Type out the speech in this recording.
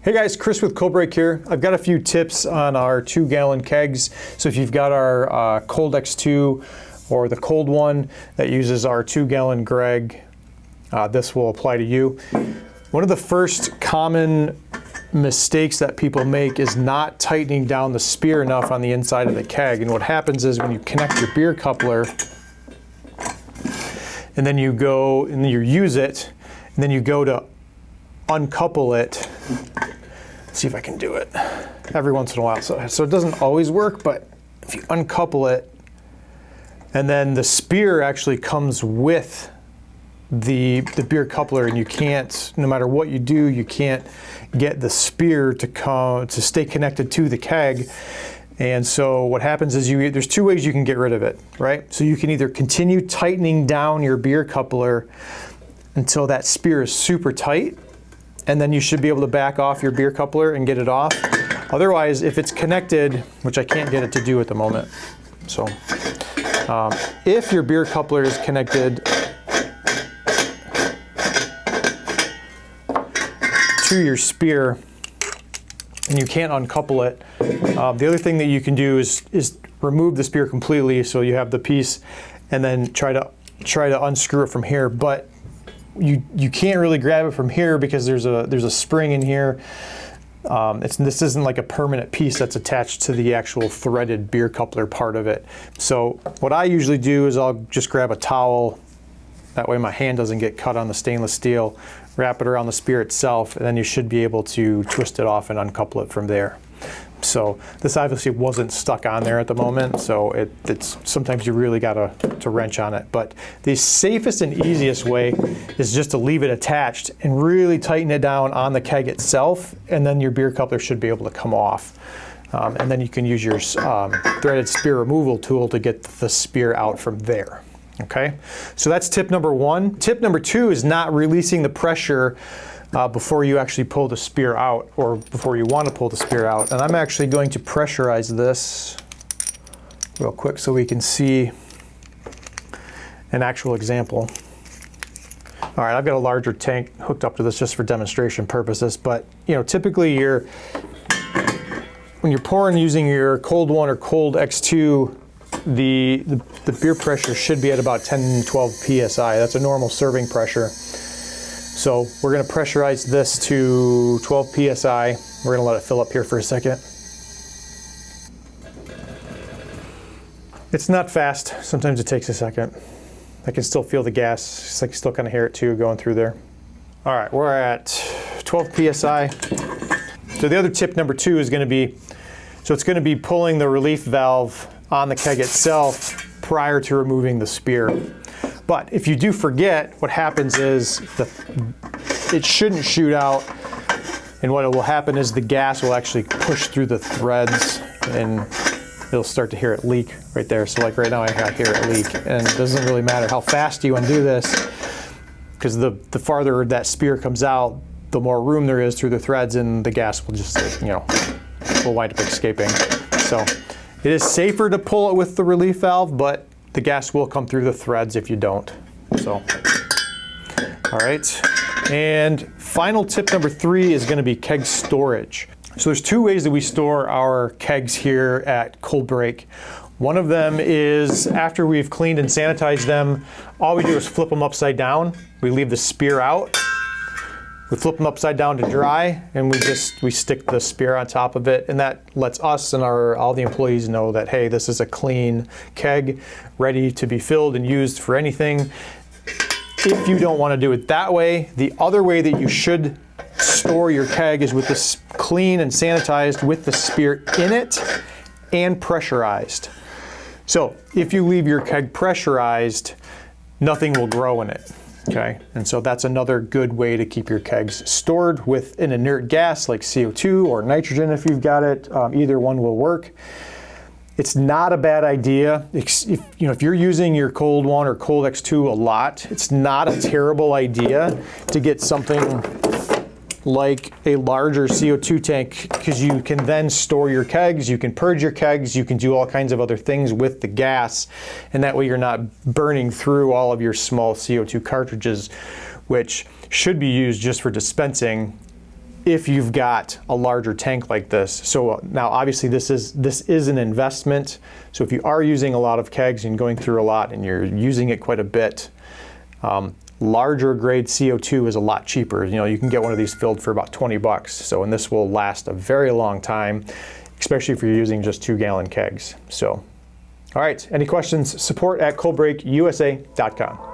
Hey guys, Chris with Coldbreak here. I've got a few tips on our 2-gallon kegs. So if you've got our Cold X2 or the cold one that uses our 2-gallon Greg, this will apply to you. One of the first common mistakes that people make is not tightening down the spear enough on the inside of the keg. And what happens is when you connect your beer coupler and then you go and you use it, and then you go to uncouple it. Let's see if I can do it every once in a while. So it doesn't always work, but if you uncouple it, and then the spear actually comes with the beer coupler, and you can't, no matter what you do, you can't get the spear to stay connected to the keg. And so what happens is there's two ways you can get rid of it, right? So you can either continue tightening down your beer coupler until that spear is super tight, and then you should be able to back off your beer coupler and get it off. Otherwise, if it's connected, which I can't get it to do at the moment, so if your beer coupler is connected to your spear and you can't uncouple it, the other thing that you can do is remove the spear completely so you have the piece, and then try to unscrew it from here. But you can't really grab it from here because there's a spring in here. This isn't like a permanent piece that's attached to the actual threaded beer coupler part of it. So what I usually do is I'll just grab a towel. That way my hand doesn't get cut on the stainless steel. Wrap it around the spear itself, and then you should be able to twist it off and uncouple it from there. So this obviously wasn't stuck on there at the moment, so it's sometimes you really got to wrench on it. But the safest and easiest way is just to leave it attached and really tighten it down on the keg itself, and then your beer coupler should be able to come off. And then you can use your threaded spear removal tool to get the spear out from there. Okay, so that's tip number one. Tip number two is not releasing the pressure before you actually pull the spear out, or before you want to pull the spear out. And I'm actually going to pressurize this real quick so we can see an actual example. All right, I've got a larger tank hooked up to this just for demonstration purposes, but typically when you're pouring using your cold one or cold X2, the beer pressure should be at about 10-12 psi. That's a normal serving pressure. So we're going to pressurize this to 12 psi. We're going to let it fill up here for a second. It's not fast. Sometimes it takes a second. I can still feel the gas. I can still kind of hear it too going through there. All right, we're at 12 psi. So the other tip number two is going to be, it's going to be pulling the relief valve on the keg itself prior to removing the spear. But if you do forget, what happens is it shouldn't shoot out, and what will happen is the gas will actually push through the threads, and you'll start to hear it leak right there. So like right now I hear it leak, and it doesn't really matter how fast you undo this, because the farther that spear comes out, the more room there is through the threads, and the gas will just will wind up escaping. So it is safer to pull it with the relief valve, but the gas will come through the threads if you don't. So, all right. And final tip number three is going to be keg storage. So there's two ways that we store our kegs here at Coldbreak. One of them is after we've cleaned and sanitized them, all we do is flip them upside down. We leave the spear out. We flip them upside down to dry, and we stick the spear on top of it, and that lets us and all the employees know that, hey, this is a clean keg, ready to be filled and used for anything. If you don't want to do it that way, the other way that you should store your keg is with this clean and sanitized with the spear in it and pressurized. So if you leave your keg pressurized, nothing will grow in it. Okay, and so that's another good way to keep your kegs stored with an inert gas like CO2 or nitrogen if you've got it. Either one will work. It's not a bad idea. If you're using your cold one or cold X2 a lot, it's not a terrible idea to get something like a larger CO2 tank, because you can then store your kegs, you can purge your kegs, you can do all kinds of other things with the gas, and that way you're not burning through all of your small CO2 cartridges, which should be used just for dispensing if you've got a larger tank like this. So now obviously this is an investment. So if you are using a lot of kegs and going through a lot and you're using it quite a bit, larger grade CO2 is a lot cheaper. You know, you can get one of these filled for about 20 bucks. So, and this will last a very long time, especially if you're using just 2-gallon kegs. So, all right, any questions? Support@coldbreakusa.com.